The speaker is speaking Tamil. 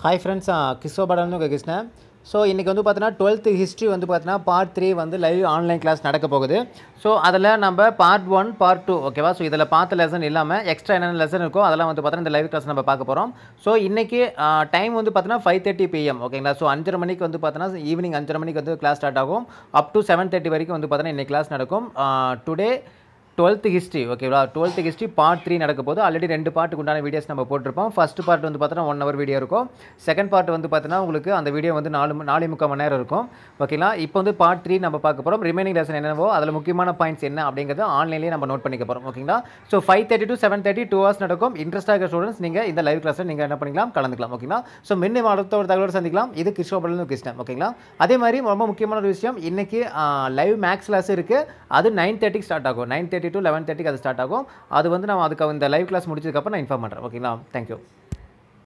ஹாய் ஃப்ரெண்ட்ஸ், கிறிஸ்டோபர்னு கிருஷ்ணன். ஸோ இன்றைக்கி வந்து பார்த்தீங்கன்னா 12th ஹிஸ்ட்ரி வந்து பார்த்தீங்கன்னா பார்ட் 3 வந்து லைவ் ஆன்லைன் கிளாஸ் நடக்க போகுது. ஸோ அதில் நம்ம பார்ட் 1 பார்ட் 2 ஓகேவா. ஸோ இதில் பார்த்த லெசன் இல்லாமல் எக்ஸ்ட்ரா என்னென்ன லெசன் இருக்கோ அதெல்லாம் வந்து பார்த்தீங்கன்னா இந்த லைவ் கிளாஸ் நம்ம பார்க்க போகிறோம். ஸோ இன்றைக்கி டைம் வந்து பார்த்தீங்கன்னா 5:30 PM ஓகேங்களா. ஸோ 5:30 மணிக்கு வந்து பார்த்தீங்கன்னா ஈவினிங் 5:30 மணிக்கு வந்து கிளாஸ் ஸ்டார்ட் ஆகும். அப் டு 7:30 வரைக்கும் வந்து பார்த்தீங்கன்னா இன்றைக்கி கிளாஸ் நடக்கும். டுடே 12th ஹிஸ்ட்ரி ஓகேவா. 12th ஹிஸ்ட்ரி பார்ட் 3 நடக்க போது. ஆல்ரெடி 2 பார்ட்டுக்கு உண்டான வீடியோஸ் நம்ம போட்டிருப்போம். ஃபர்ஸ்ட் பார்ட் வந்து பார்த்தீங்கன்னா 1 hour வீடியோ இருக்கும். செகண்ட் பார்ட் வந்து பார்த்தீங்கன்னா உங்களுக்கு அந்த வீடியோ வந்து 4.25 மணி நேரம் இருக்கும் ஓகேங்களா. இப்போ வந்து பார்ட் 3 நம்ம பார்க்க போகிறோம். ரிமைனிங் லெசன் என்னவோ அதில் முக்கியமான பாயிண்ட்ஸ் என்ன அப்படிங்கிறது ஆன்லைன்லேயே நம்ம நோட் பண்ணிக்க போகிறோம் ஓகேங்களா. ஸோ 5:30 to 7:30 2 hours நடக்கும். இன்ட்ரெஸ்டாக இருக்கிற ஸ்டூடெண்ட்ஸ் நீங்கள் இந்த லைவ் கிளாஸில் நீங்கள் என்ன பண்ணிக்கலாம், கலந்துக்கலாம் ஓகேங்களா. ஸோ மீண்டும் அடுத்த ஒரு தகவலோடு சந்திக்கலாம். இது கிறிஸ்டோபர்னு கிருஷ்ணன் ஓகேங்களா. அதே மாதிரி ரொம்ப முக்கியமான ஒரு விஷயம், இன்றைக்கி லைவ் மேக்ஸ் கிளாஸ் இருக்குது. அது 9:30 ஸ்டார்ட் ஆகும். 9:30 to 11:30 அது ஸ்டார்ட் ஆகும். அது வந்து நான் அதுக்கு இந்த லைவ் கிளாஸ் முடிச்சதுக்கப்புறம் நான் இன்ஃபார்ம் பண்ணுறேன் ஓகேங்களா. தேங்க்யூ.